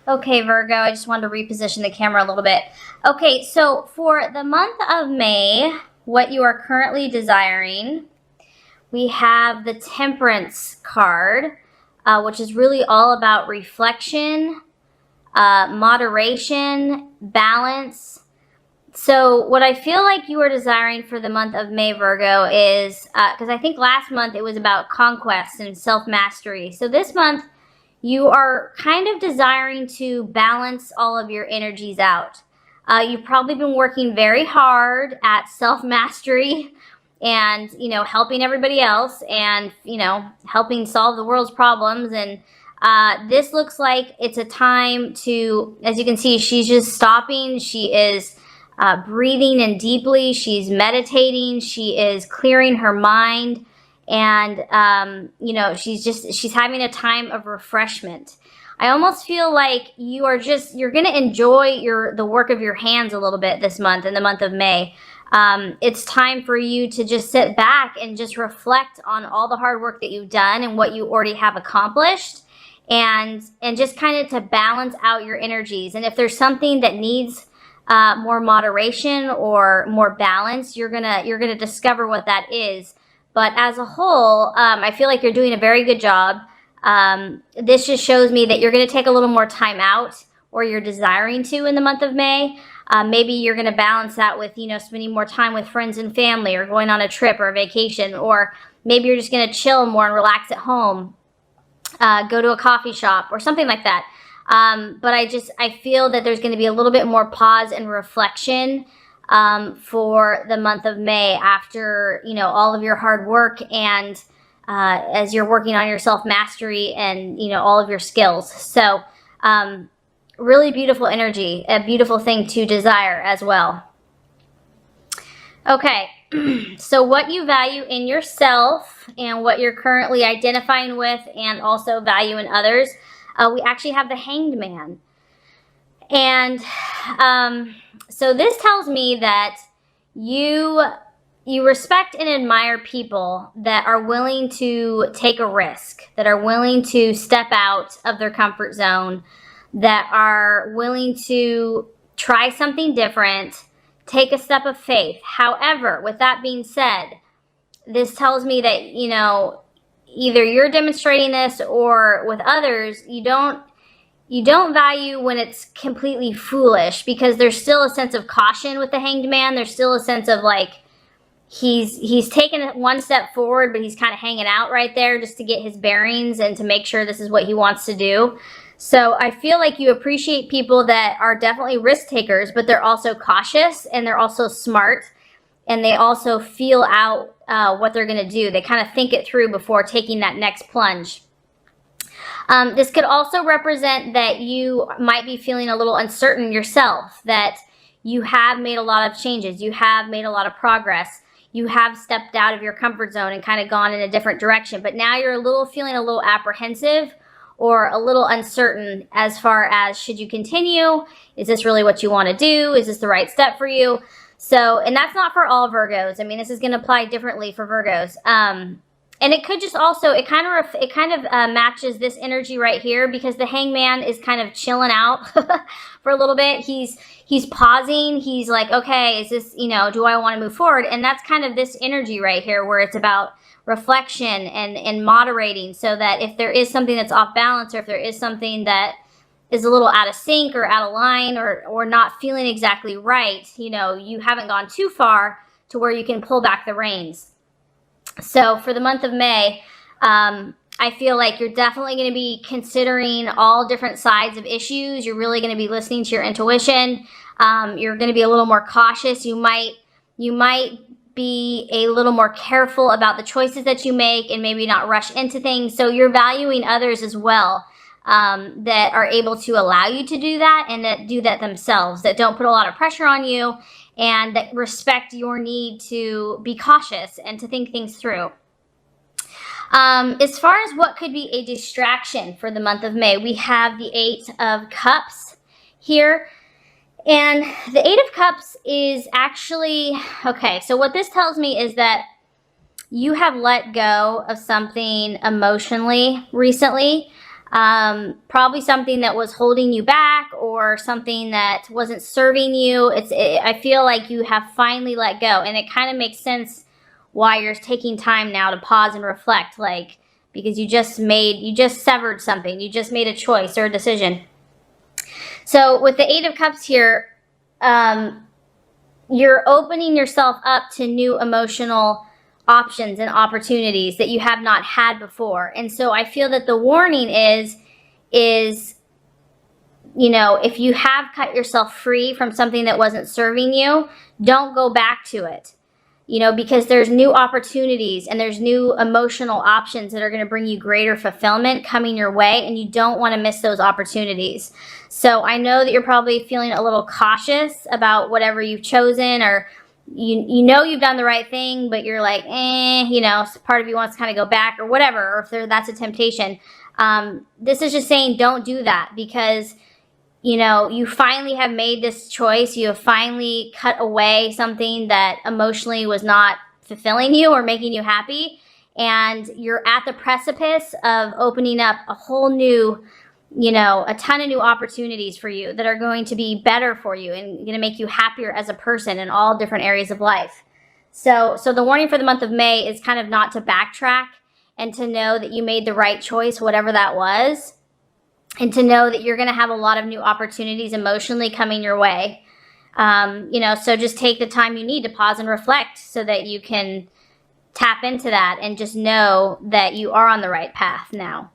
Okay, Virgo, I just wanted to reposition the camera a little bit. Okay, so for the month of May, what you are currently desiring, we have the Temperance card, which is really all about reflection, moderation, balance. So what I feel like you are desiring for the month of May, Virgo, is, because I think last month it was about conquest and self-mastery. So this month, you are kind of desiring to balance all of your energies out. You've probably been working very hard at self-mastery and, helping everybody else and, helping solve the world's problems. And this looks like it's a time to, as you can see, she's just stopping. She is breathing in deeply. She's meditating. She is clearing her mind. And, she's having a time of refreshment. I almost feel like you're going to enjoy the work of your hands a little bit this month, in the month of May. It's time for you to just sit back and just reflect on all the hard work that you've done and what you already have accomplished, and just kind of to balance out your energies. And if there's something that needs more moderation or more balance, you're gonna discover what that is. But as a whole, I feel like you're doing a very good job. This just shows me that you're going to take a little more time out, or you're desiring to, in the month of May. Maybe you're going to balance that with, spending more time with friends and family, or going on a trip or a vacation, or maybe you're just going to chill more and relax at home, go to a coffee shop or something like that. But I feel that there's going to be a little bit more pause and reflection for the month of May after, all of your hard work, and as you're working on your self-mastery and, all of your skills. So really beautiful energy, a beautiful thing to desire as well. Okay, so what you value in yourself and what you're currently identifying with and also value in others, we actually have the Hanged Man. And so this tells me that you respect and admire people that are willing to take a risk, that are willing to step out of their comfort zone, that are willing to try something different, take a step of faith. However, with that being said, this tells me that, either you're demonstrating this, or with others, you don't value when it's completely foolish, because there's still a sense of caution with the Hanged Man. There's still a sense of like, he's taken one step forward, but he's kind of hanging out right there just to get his bearings and to make sure this is what he wants to do. So I feel like you appreciate people that are definitely risk takers, but they're also cautious, and they're also smart, and they also feel out what they're going to do. They kind of think it through before taking that next plunge. This could also represent that you might be feeling a little uncertain yourself, that you have made a lot of changes, you have made a lot of progress, you have stepped out of your comfort zone and kind of gone in a different direction, but now you're feeling a little apprehensive or a little uncertain as far as, should you continue? Is this really what you want to do? Is this the right step for you? So, and that's not for all Virgos. I mean, this is going to apply differently for Virgos. And it could just also, it kind of matches this energy right here, because the Hangman is kind of chilling out for a little bit. He's pausing. He's like, okay, is this, do I want to move forward? And that's kind of this energy right here, where it's about reflection and moderating, so that if there is something that's off balance, or if there is something that is a little out of sync or out of line, or not feeling exactly right, you haven't gone too far to where you can pull back the reins. So for the month of May, I feel like you're definitely going to be considering all different sides of issues. You're really going to be listening to your intuition. You're going to be a little more cautious. You might be a little more careful about the choices that you make, and maybe not rush into things. So you're valuing others as well, that are able to allow you to do that, and that do that themselves, that don't put a lot of pressure on you, and that respect your need to be cautious and to think things through. As far as what could be a distraction for the month of May, we have the Eight of Cups here. And the Eight of Cups is actually, okay, so what this tells me is that you have let go of something emotionally recently. Probably something that was holding you back or something that wasn't serving you. I feel like you have finally let go, and it kind of makes sense why you're taking time now to pause and reflect, like, because you just severed something. You just made a choice or a decision. So with the Eight of Cups here, you're opening yourself up to new emotional options and opportunities that you have not had before. And so I feel that the warning is, you know, if you have cut yourself free from something that wasn't serving you, don't go back to it. You know, because there's new opportunities and there's new emotional options that are going to bring you greater fulfillment coming your way, and you don't want to miss those opportunities. So I know that you're probably feeling a little cautious about whatever you've chosen, or you know you've done the right thing, but you're like, you know, part of you wants to kind of go back or whatever, or if that's a temptation. This is just saying don't do that, because you know, you finally have made this choice. You have finally cut away something that emotionally was not fulfilling you or making you happy. And you're at the precipice of opening up a whole new, you know, a ton of new opportunities for you that are going to be better for you and going to make you happier as a person in all different areas of life. So the warning for the month of May is kind of not to backtrack and to know that you made the right choice, whatever that was. And to know that you're going to have a lot of new opportunities emotionally coming your way. You know, so just take the time you need to pause and reflect so that you can tap into that and just know that you are on the right path now.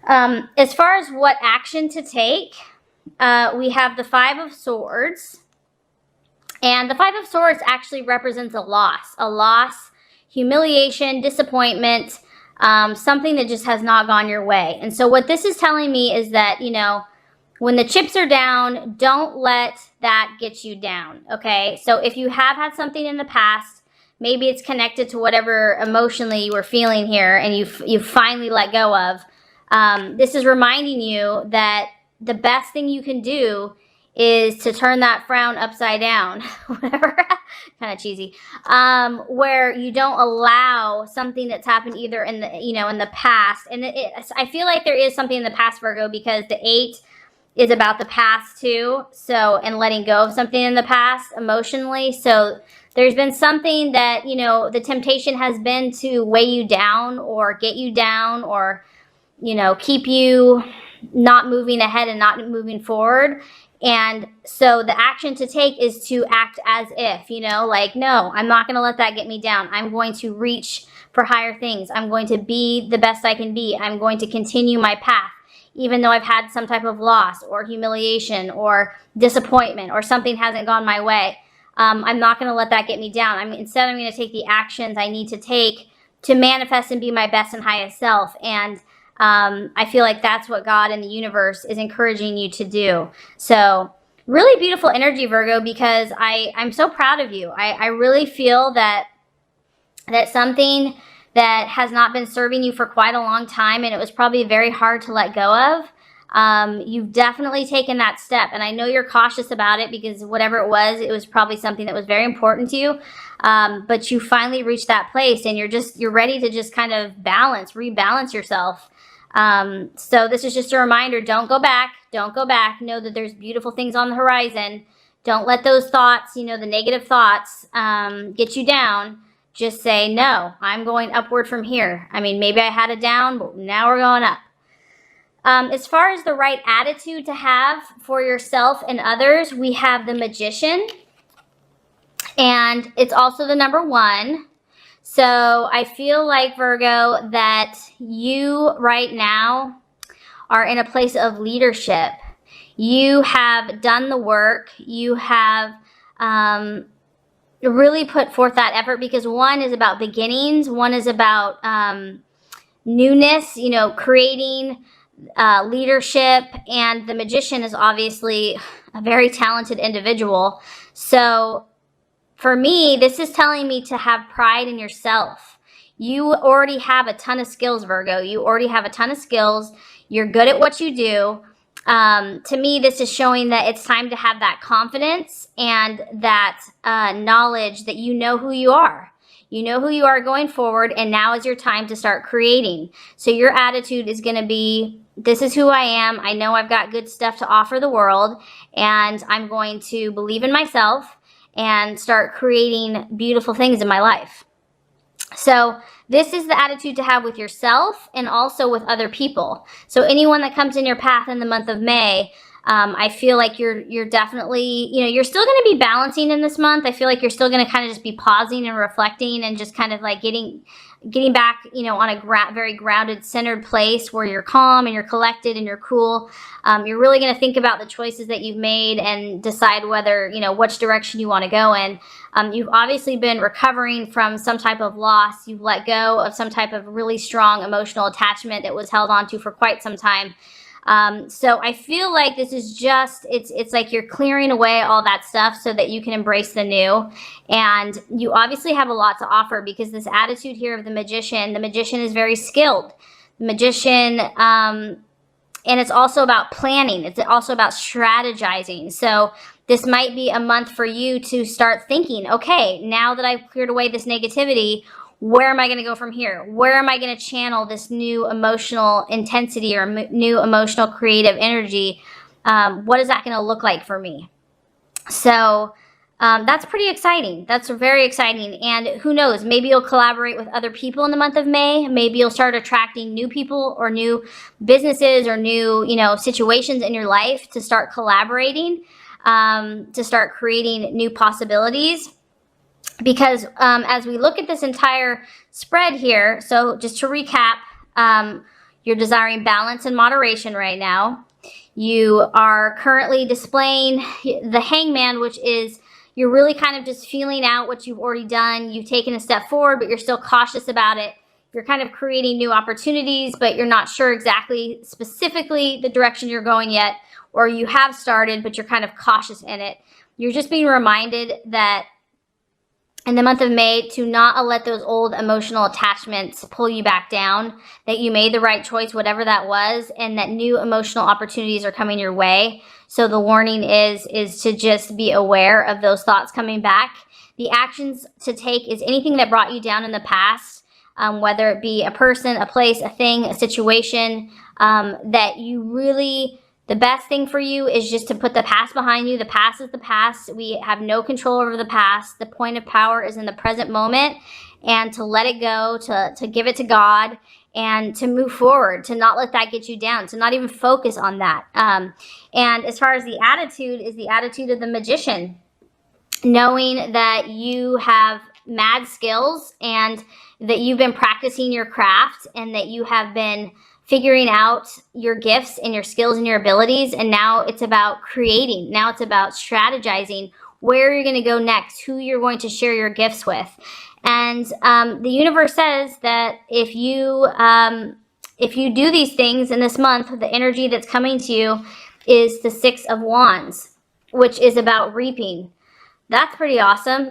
As far as what action to take, we have the Five of Swords. And the Five of Swords actually represents a loss, humiliation, disappointment, something that just has not gone your way. And so what this is telling me is that, you know, when the chips are down, don't let that get you down, okay? So if you have had something in the past, maybe it's connected to whatever emotionally you were feeling here and you've finally let go of, this is reminding you that the best thing you can do is to turn that frown upside down, whatever, kind of cheesy, where you don't allow something that's happened either in the, you know, in the past. And I feel like there is something in the past, Virgo, because the 8 is about the past too. So, and letting go of something in the past emotionally. So there's been something that, you know, the temptation has been to weigh you down or get you down or, you know, keep you not moving ahead and not moving forward. And so the action to take is to act as if, you know, like, no, I'm not going to let that get me down. I'm going to reach for higher things. I'm going to be the best I can be. I'm going to continue my path, even though I've had some type of loss or humiliation or disappointment or something hasn't gone my way. I'm not going to let that get me down. Instead, I'm going to take the actions I need to take to manifest and be my best and highest self. And I feel like that's what God and the universe is encouraging you to do. So really beautiful energy, Virgo, because I'm so proud of you. I really feel that something that has not been serving you for quite a long time, and it was probably very hard to let go of, you've definitely taken that step. And I know you're cautious about it because whatever it was probably something that was very important to you. But you finally reached that place and you're ready to just kind of rebalance yourself. So this is just a reminder, don't go back. Know that there's beautiful things on the horizon. Don't let those thoughts, you know, the negative thoughts, get you down. Just say, no, I'm going upward from here. I mean, maybe I had it down, but now we're going up. As far as the right attitude to have for yourself and others, we have the Magician, and it's also the number 1. So I feel like, Virgo, that you right now are in a place of leadership. You have done the work. You have really put forth that effort, because 1 is about beginnings. 1 is about newness, you know, creating leadership. And the Magician is obviously a very talented individual. So for me, this is telling me to have pride in yourself. You already have a ton of skills, Virgo. You already have a ton of skills. You're good at what you do. To me, this is showing that it's time to have that confidence and that knowledge that you know who you are. You know who you are going forward, and now is your time to start creating. So your attitude is going to be, this is who I am. I know I've got good stuff to offer the world, and I'm going to believe in myself and start creating beautiful things in my life. So this is the attitude to have with yourself and also with other people. So anyone that comes in your path in the month of May, I feel like you're definitely, you're still going to be balancing in this month. I feel like you're still going to kind of just be pausing and reflecting and just kind of like getting back, on a very grounded, centered place where you're calm and you're collected and you're cool. You're really going to think about the choices that you've made and decide whether, which direction you want to go in. You've obviously been recovering from some type of loss. You've let go of some type of really strong emotional attachment that was held onto for quite some time. So I feel like this is just, it's like you're clearing away all that stuff so that you can embrace the new. And you obviously have a lot to offer, because this attitude here of the magician is very skilled. The magician, and it's also about planning. It's also about strategizing. So this might be a month for you to start thinking, okay, now that I've cleared away this negativity, where am I going to go from here? Where am I going to channel this new emotional intensity or new emotional creative energy? What is that going to look like for me? So that's pretty exciting. That's very exciting. And who knows, maybe you'll collaborate with other people in the month of May. Maybe you'll start attracting new people or new businesses or new, situations in your life to start collaborating, to start creating new possibilities. Because as we look at this entire spread here, so just to recap, you're desiring balance and moderation right now. You are currently displaying the hangman, which is you're really kind of just feeling out what you've already done. You've taken a step forward, but you're still cautious about it. You're kind of creating new opportunities, but you're not sure exactly specifically the direction you're going yet, or you have started, but you're kind of cautious in it. You're just being reminded that in the month of May, to not let those old emotional attachments pull you back down, that you made the right choice, whatever that was, and that new emotional opportunities are coming your way. So the warning is to just be aware of those thoughts coming back. The actions to take is anything that brought you down in the past, whether it be a person, a place, a thing, a situation, that you really... The best thing for you is just to put the past behind you. The past is the past. We have no control over the past. The point of power is in the present moment, and to let it go, to give it to God, and to move forward, to not let that get you down, to not even focus on that. And as far as the attitude, is the attitude of the magician, knowing that you have mad skills and that you've been practicing your craft and that you have been figuring out your gifts and your skills and your abilities. And now it's about creating. Now it's about strategizing where you're going to go next, who you're going to share your gifts with. And the universe says that if you do these things in this month, the energy that's coming to you is the 6 of Wands, which is about reaping. That's pretty awesome.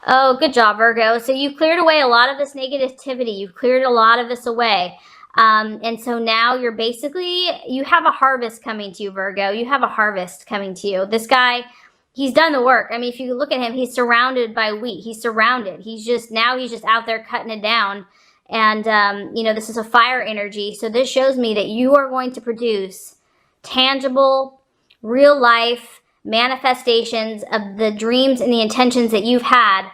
Oh, good job, Virgo. So you've cleared away a lot of this negativity. You've cleared a lot of this away. And so now you're basically, you have a harvest coming to you, Virgo. You have a harvest coming to you. This guy, he's done the work. I mean, if you look at him, he's surrounded by wheat. He's surrounded. He's just out there cutting it down. And, this is a fire energy. So this shows me that you are going to produce tangible, real life manifestations of the dreams and the intentions that you've had.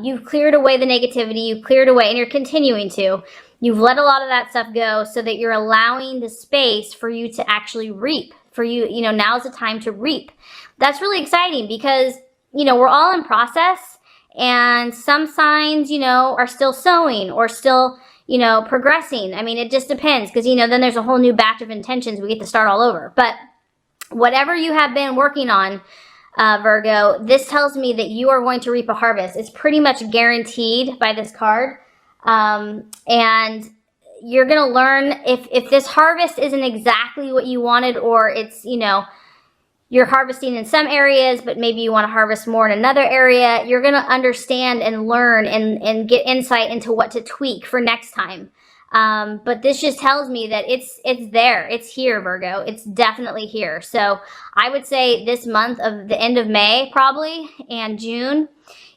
You've cleared away the negativity, you've cleared away, and you're continuing to. You've let a lot of that stuff go so that you're allowing the space for you to actually reap. For you, now's the time to reap. That's really exciting because, we're all in process, and some signs, are still sowing or still, progressing. I mean, it just depends because, then there's a whole new batch of intentions. We get to start all over. But whatever you have been working on, Virgo, this tells me that you are going to reap a harvest. It's pretty much guaranteed by this card. And you're going to learn if this harvest isn't exactly what you wanted, or it's, you're harvesting in some areas, but maybe you want to harvest more in another area. You're going to understand and learn and get insight into what to tweak for next time. But this just tells me that it's there. It's here, Virgo. It's definitely here. So I would say this month of the end of May probably and June,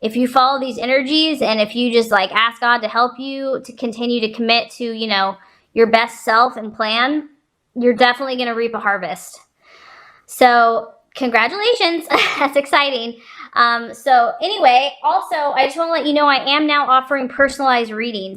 if you follow these energies and if you just like ask God to help you to continue to commit to, you know, your best self and plan, you're definitely going to reap a harvest. So congratulations. That's exciting. So anyway, also I just want to let you know I am now offering personalized readings.